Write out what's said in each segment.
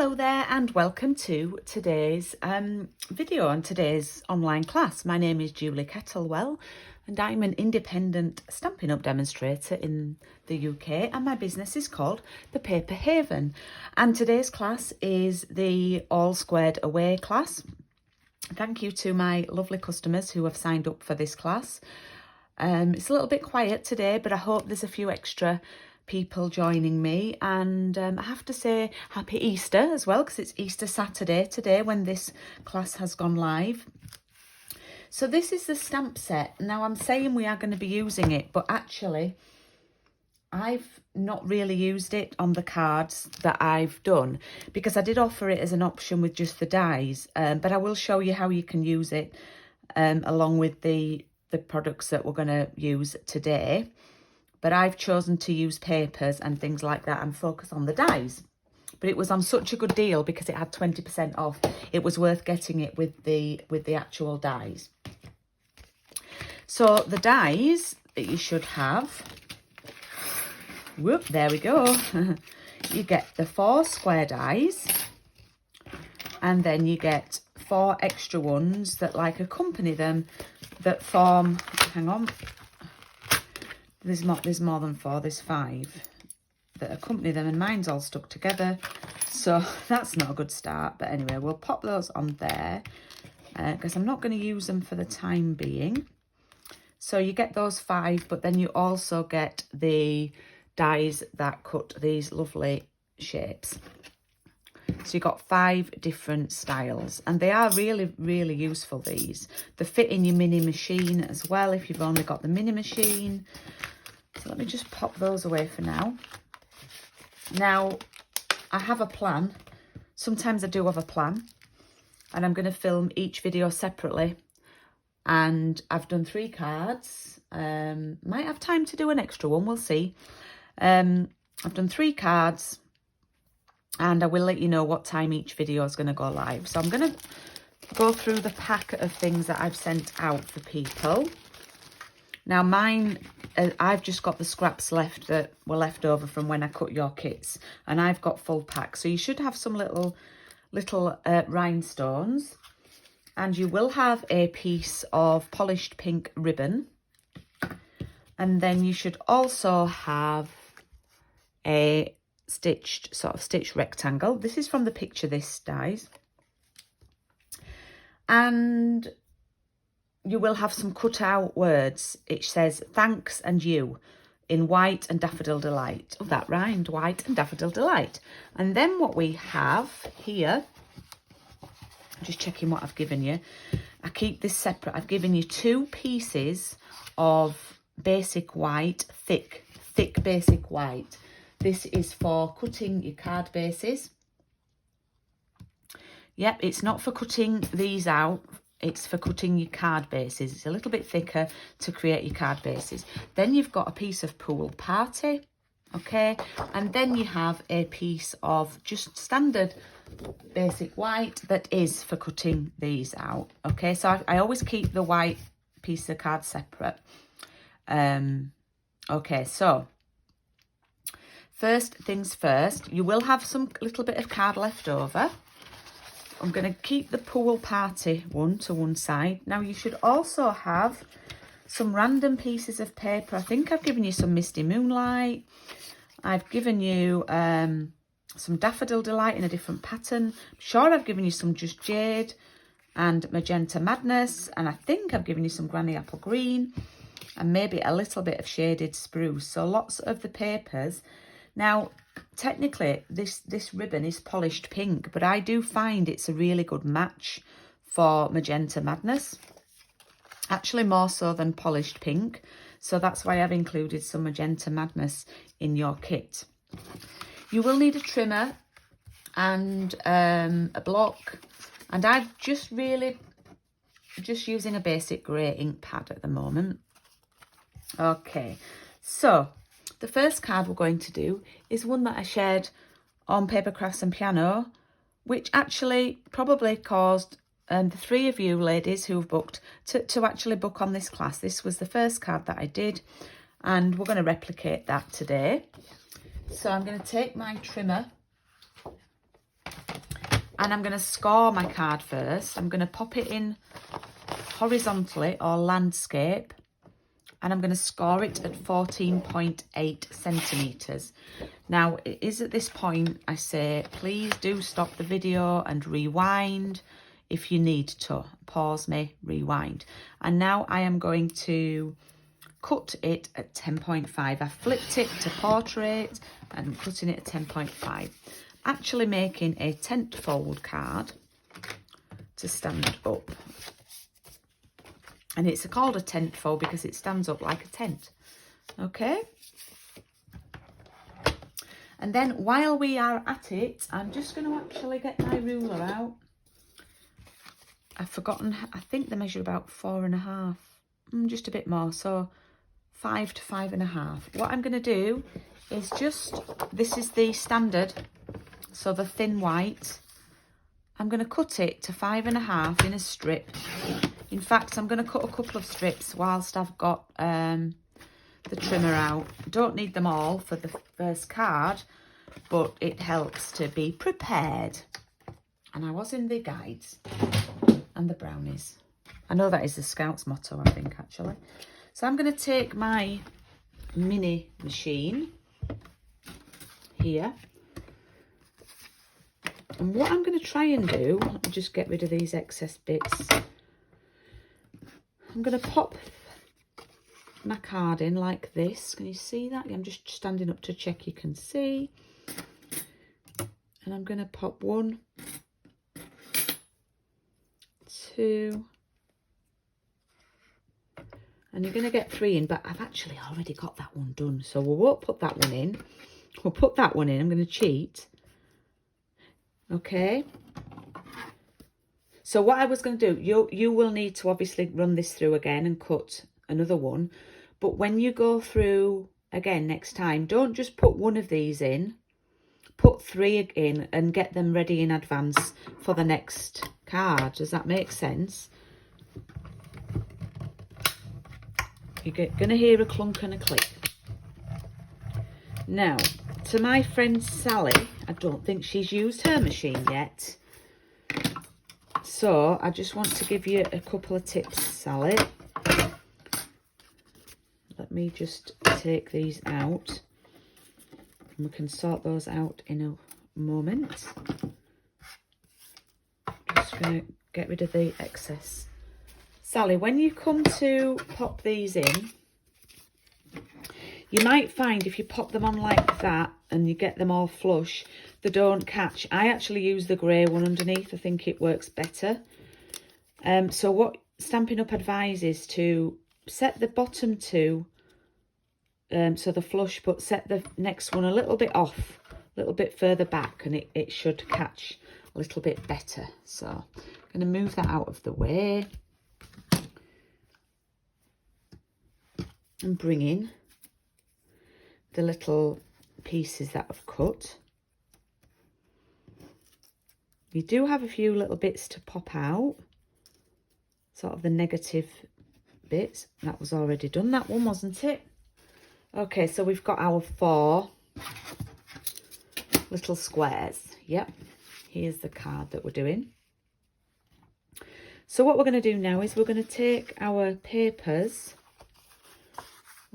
Hello there and welcome to today's video on today's online class. My name is Julie Kettlewell and I'm an independent Stampin' Up demonstrator in the UK, and my business is called The Paper Haven. And today's class is the All Squared Away class. Thank you to my lovely customers who have signed up for this class. It's a little bit quiet today, but I hope there's a few extra people joining me, and I have to say happy Easter as well, because it's Easter Saturday today when this class has gone live. So this is the stamp set. Now I'm saying we are going to be using it, but actually I've not really used it on the cards that I've done, because I did offer it as an option with just the dies, but I will show you how you can use it along with the products that we're going to use today. But I've chosen to use papers and things like that and focus on the dies. But it was on such a good deal because it had 20% off. It was worth getting it with the actual dies. So the dies that you should have, whoop, there we go. You get the 4 square dies, and then you get 4 extra ones that like accompany them, that form, hang on, there's more than 4, there's 5 that accompany them, and mine's all stuck together, so that's not a good start. But anyway, we'll pop those on there because I'm not going to use them for the time being. So you get those 5, but then you also get the dies that cut these lovely shapes. So you've got 5 different styles, and they are really, really useful, these. They fit in your mini machine as well if you've only got the mini machine. So let me just pop those away for now. Now, I have a plan. Sometimes I do have a plan, and I'm going to film each video separately. And I've done 3 cards. Might have time to do an extra one, we'll see. I've done 3 cards, and I will let you know what time each video is going to go live. So I'm going to go through the pack of things that I've sent out for people. Now mine, I've just got the scraps left that were left over from when I cut your kits, and I've got full packs. So you should have some little rhinestones, and you will have a piece of polished pink ribbon, and then you should also have a stitched rectangle. This is from the picture this dies, and you will have some cut out words. It says thanks and you in white and daffodil delight. Oh, that rhymed, white and daffodil delight. And then what we have here, just checking what I've given you, I keep this separate. I've given you 2 pieces of basic white, thick basic white. This is for cutting your card bases. Yep, it's not for cutting these out. It's for cutting your card bases. It's a little bit thicker to create your card bases. Then you've got a piece of Pool Party, okay? And then you have a piece of just standard basic white that is for cutting these out, okay? So I always keep the white piece of card separate. Okay, so first things first, you will have some little bit of card left over. I'm going to keep the Pool Party one to one side. Now you should also have some random pieces of paper. I think I've given you some Misty Moonlight. I've given you some Daffodil Delight in a different pattern. I'm sure I've given you some Just Jade and Magenta Madness. And I think I've given you some Granny Apple Green and maybe a little bit of Shaded Spruce. So lots of the papers. Now, technically, this ribbon is polished pink, but I do find it's a really good match for Magenta Madness. Actually, more so than polished pink. So that's why I've included some Magenta Madness in your kit. You will need a trimmer and a block. And I'm just using a basic grey ink pad at the moment. Okay, so the first card we're going to do is one that I shared on Paper Crafts and Piano, which actually probably caused the 3 of you ladies who've booked to actually book on this class. This was the first card that I did, and we're going to replicate that today. So I'm going to take my trimmer And I'm going to score my card first. I'm going to pop it in horizontally or landscape. And I'm going to score it at 14.8 centimetres. Now, it is at this point I say, please do stop the video and rewind if you need to. Pause me, rewind. And now I am going to cut it at 10.5. I flipped it to portrait and I'm cutting it at 10.5. Actually making a tent fold card to stand up. And it's called a tent fold because it stands up like a tent. Okay. And then while we are at it, I'm just going to actually get my ruler out. I've forgotten, I think they measure about 4.5, just a bit more. So 5 to 5.5. What I'm going to do is just, this is the standard, so the thin white. I'm going to cut it to 5.5 in a strip. In fact, I'm going to cut a couple of strips whilst I've got the trimmer out. Don't need them all for the first card, but it helps to be prepared. And I was in the guides and the brownies. I know that is the Scouts motto, I think, actually. So I'm going to take my mini machine here. And what I'm going to try and do, let me just get rid of these excess bits. I'm going to pop my card in like this. Can you see that? I'm just standing up to check you can see. And I'm going to pop 1, 2, and you're going to get 3 in, but I've actually already got that one done, so we won't put that one in. We'll put that one in. I'm going to cheat. Okay. So what I was going to do, you will need to obviously run this through again and cut another one. But when you go through again next time, don't just put one of these in. Put 3 in and get them ready in advance for the next card. Does that make sense? You're going to hear a clunk and a click. Now, to my friend Sally, I don't think she's used her machine yet. So, I just want to give you a couple of tips, Sally. Let me just take these out. And we can sort those out in a moment. Just going to get rid of the excess. Sally, when you come to pop these in, you might find if you pop them on like that and you get them all flush, they don't catch. I actually use the grey one underneath. I think it works better. So what Stampin' Up advises to set the bottom two so the flush, but set the next one a little bit off, a little bit further back, and it should catch a little bit better. So I'm going to move that out of the way and bring in the little pieces that I've cut. You do have a few little bits to pop out, sort of the negative bits. That was already done, that one, wasn't it? Okay, so we've got our 4 little squares. Yep, here's the card that we're doing. So what we're going to do now is we're going to take our papers.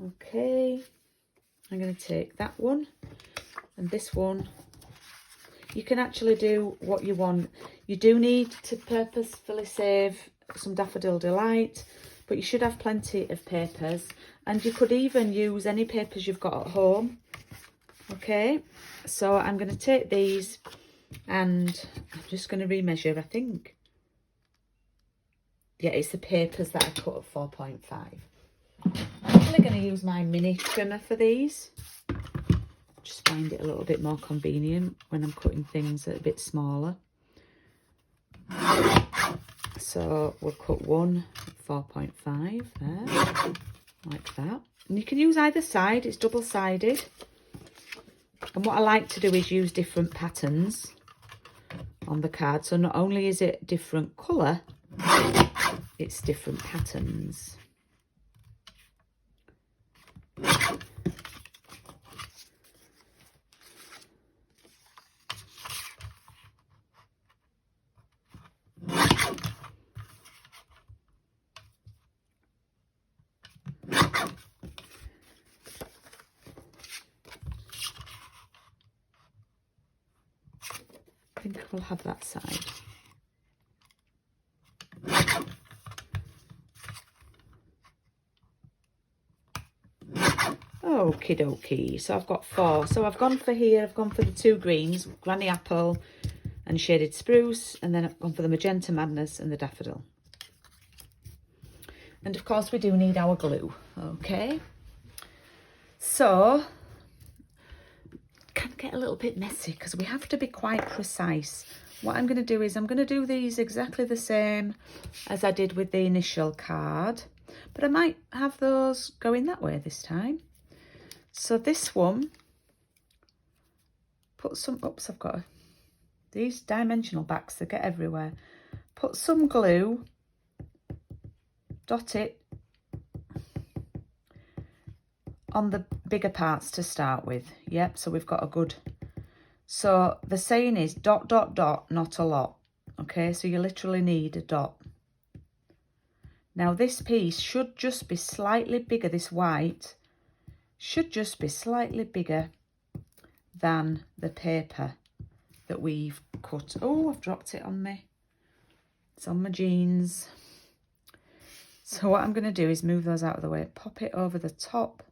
Okay, I'm going to take that one and this one. You can actually do what you want. You do need to purposefully save some Daffodil Delight, but you should have plenty of papers, and you could even use any papers you've got at home. Okay, so I'm going to take these and I'm just going to remeasure. I think, yeah, it's the papers that I cut at 4.5. I'm actually going to use my mini trimmer for these. Just find it a little bit more convenient when I'm cutting things a bit smaller. So we'll cut one at 4.5 there, like that. And you can use either side, it's double-sided. And what I like to do is use different patterns on the card. So not only is it different colour, it's different patterns. think we'll have that side. Okie dokie, so I've got 4. So I've gone for here, I've gone for the 2 greens, Granny Apple and Shaded Spruce, and then I've gone for the Magenta Madness and the Daffodil. And of course we do need our glue, okay? So, can get a little bit messy because we have to be quite precise. What I'm going to do is I'm going to do these exactly the same as I did with the initial card, but I might have those going that way this time. So this one, put some, oops, I've got these dimensional backs that get everywhere. Put some glue, dot it on the bigger parts to start with. Yep, so we've got a good, so the saying is dot, dot, dot, not a lot. Okay, so you literally need a dot. Now this piece should just be slightly bigger, this white should just be slightly bigger than the paper that we've cut. Oh, I've dropped it on me. It's on my jeans. So what I'm going to do is move those out of the way, pop it over the top.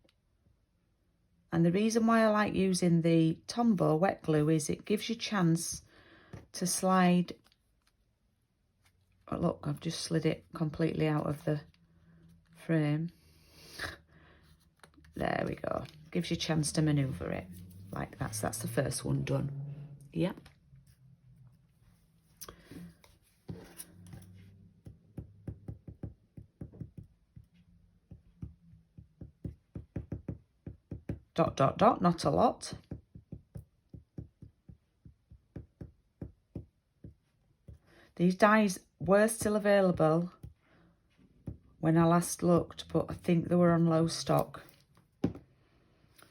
And the reason why I like using the Tombow wet glue is it gives you a chance to slide. Oh, look, I've just slid it completely out of the frame. There we go. Gives you a chance to manoeuvre it like that. So that's the first one done. Yep. Dot, dot, dot, not a lot. These dies were still available when I last looked, but I think they were on low stock.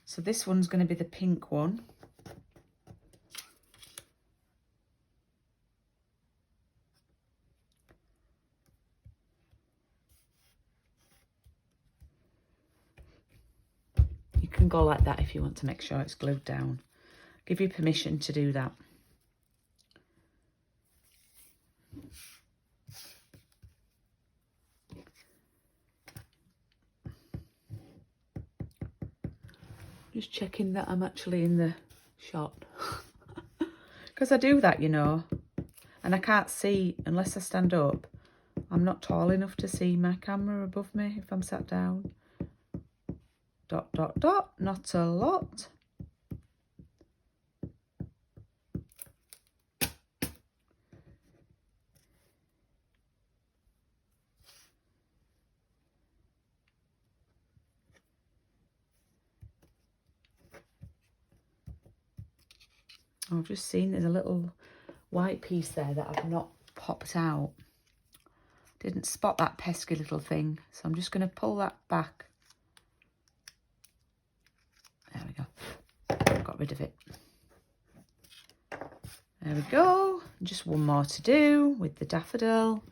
So this one's going to be the pink one. You can go like that if you want to make sure it's glued down. Give you permission to do that. Just checking that I'm actually in the shot. Because I do that, you know, and I can't see unless I stand up. I'm not tall enough to see my camera above me if I'm sat down. Dot, dot, dot, not a lot. I've just seen there's a little white piece there that I've not popped out. Didn't spot that pesky little thing, so I'm just going to pull that back. There we go. Got rid of it. There we go. Just one more to do with the daffodil.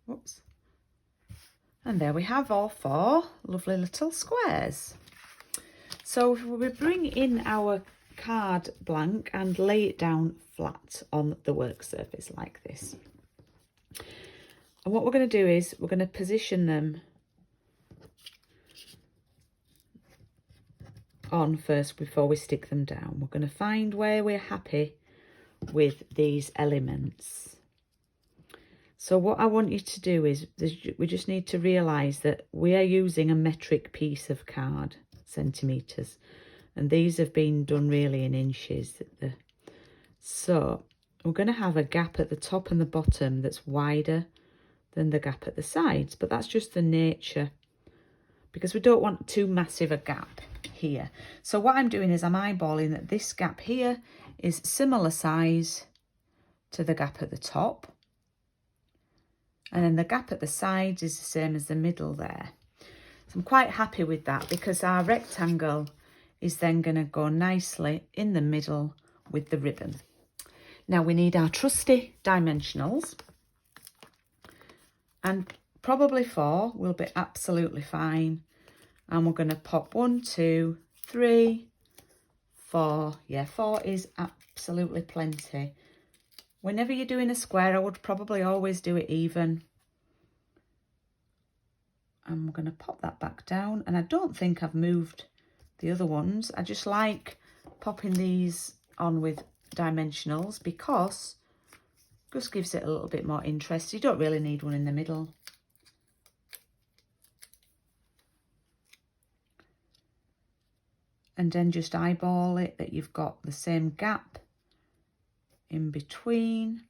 Oops. And there we have all 4 lovely little squares. So we bring in our card blank and lay it down flat on the work surface like this. And what we're going to do is we're going to position them on first before we stick them down. We're going to find where we're happy with these elements. So what I want you to do is we just need to realise that we are using a metric piece of card, centimetres, and these have been done really in inches. So we're going to have a gap at the top and the bottom that's wider than the gap at the sides, but that's just the nature. because we don't want too massive a gap here. So what I'm doing is I'm eyeballing that this gap here is similar size to the gap at the top. And then the gap at the sides is the same as the middle there. So I'm quite happy with that because our rectangle is then going to go nicely in the middle with the ribbon. Now we need our trusty dimensionals, and probably 4 will be absolutely fine. And we're going to pop 1, 2, 3, 4. Yeah, 4 is absolutely plenty. Whenever you're doing a square, I would probably always do it even. And we're going to pop that back down. And I don't think I've moved the other ones. I just like popping these on with dimensionals because it just gives it a little bit more interest. You don't really need one in the middle. And then just eyeball it that you've got the same gap in between.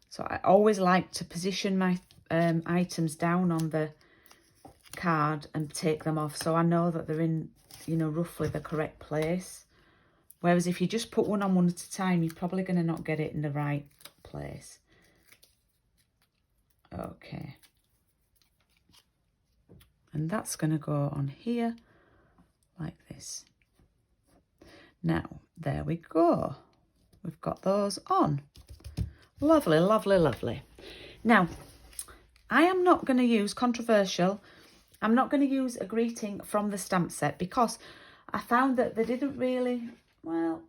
So I always like to position my items down on the card and take them off, so I know that they're in, you know, roughly the correct place. Whereas if you just put one on one at a time, you're probably going to not get it in the right place. Okay. And that's going to go on here like this. Now, there we go. We've got those on. Lovely, lovely, lovely. Now, I am not going to use, controversial, I'm not going to use a greeting from the stamp set because I found that they didn't really, well,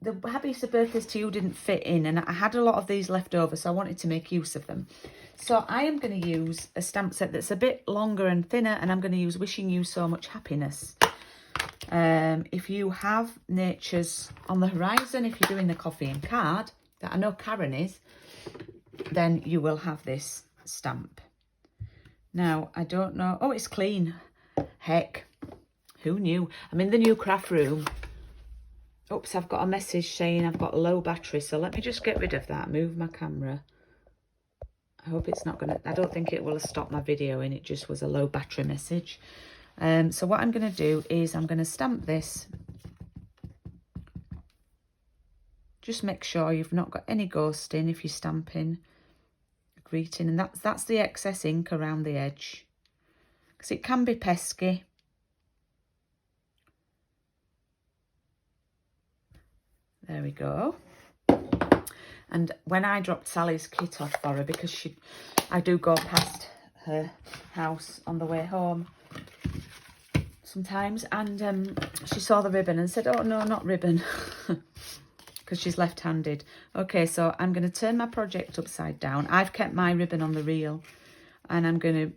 the Happy Easter Birthdays to You didn't fit in, and I had a lot of these left over, so I wanted to make use of them. So I am going to use a stamp set that's a bit longer and thinner, and I'm going to use Wishing You So Much Happiness. If you have Nature's on the Horizon, if you're doing the coffee and card, that I know Karen is, then you will have this stamp. Now, I don't know. Oh, it's clean. Heck, who knew? I'm in the new craft room. Oops, I've got a message saying I've got a low battery, so let me just get rid of that, move my camera. I hope it's not going to, I don't think it will have stopped my video and it just was a low battery message. So what I'm going to do is I'm going to stamp this. Just make sure you've not got any ghosting if you're stamping a greeting, and that's the excess ink around the edge, because it can be pesky. There we go. And when I dropped Sally's kit off for her, because I do go past her house on the way home sometimes, and she saw the ribbon and said, oh no, not ribbon, because she's left-handed. Okay, so I'm going to turn my project upside down. I've kept my ribbon on the reel, and I'm going to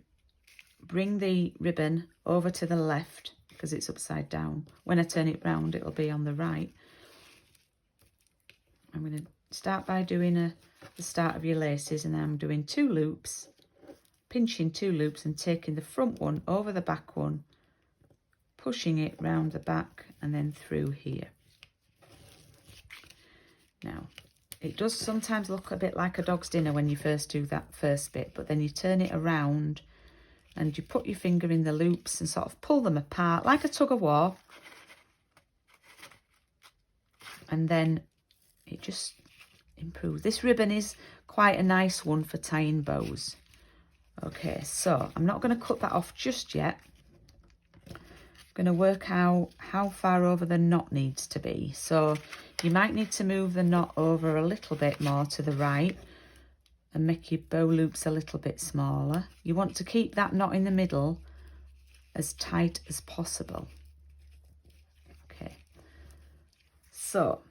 bring the ribbon over to the left because it's upside down. When I turn it round, it'll be on the right. I'm going to start by doing the start of your laces, and then I'm doing 2 loops, pinching 2 loops and taking the front one over the back one, pushing it round the back and then through here. Now, it does sometimes look a bit like a dog's dinner when you first do that first bit, but then you turn it around and you put your finger in the loops and sort of pull them apart like a tug of war. And then it just improves. This ribbon is quite a nice one for tying bows. Okay, so I'm not going to cut that off just yet. I'm going to work out how far over the knot needs to be. So you might need to move the knot over a little bit more to the right and make your bow loops a little bit smaller. You want to keep that knot in the middle as tight as possible. Okay, so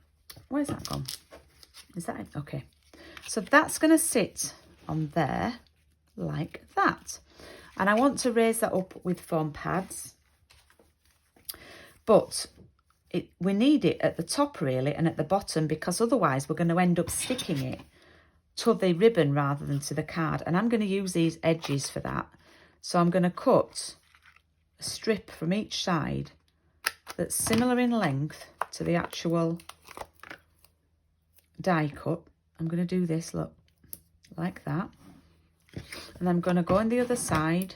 where's that gone? Is that it? Okay, so that's going to sit on there like that, and I want to raise that up with foam pads. but we need it at the top really and at the bottom, because otherwise we're going to end up sticking it to the ribbon rather than to the card. And I'm going to use these edges for that. So I'm going to cut a strip from each side that's similar in length to the actual die cut. I'm going to do this, look, like that. And I'm going to go on the other side,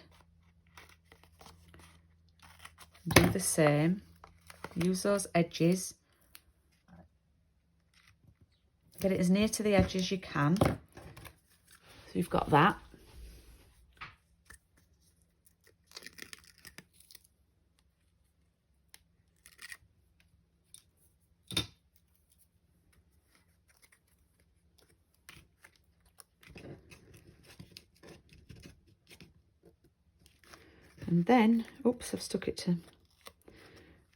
do the same, use those edges, get it as near to the edge as you can. So you've got that. And then, oops, I've stuck it to,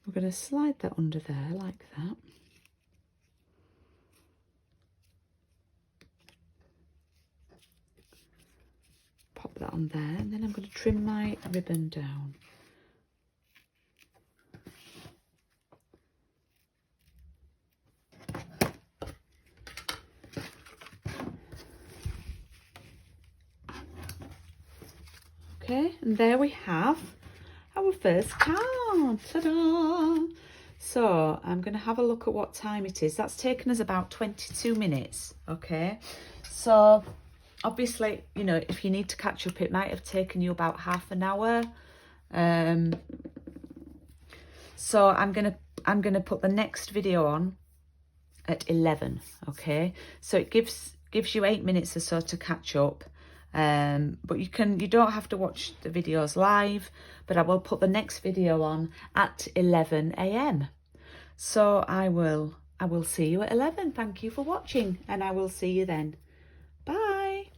we're going to slide that under there like that. Pop that on there, and then I'm going to trim my ribbon down. Okay, and there we have our first card. Ta-da! So I'm going to have a look at what time it is. That's taken us about 22 minutes, okay? So obviously, you know, if you need to catch up, it might have taken you about half an hour. So I'm gonna put the next video on at 11, okay? So it gives you 8 minutes or so to catch up. But you don't have to watch the videos live, but I will put the next video on at 11 AM. So I will see you at 11. Thank you for watching, and I will see you then. Bye.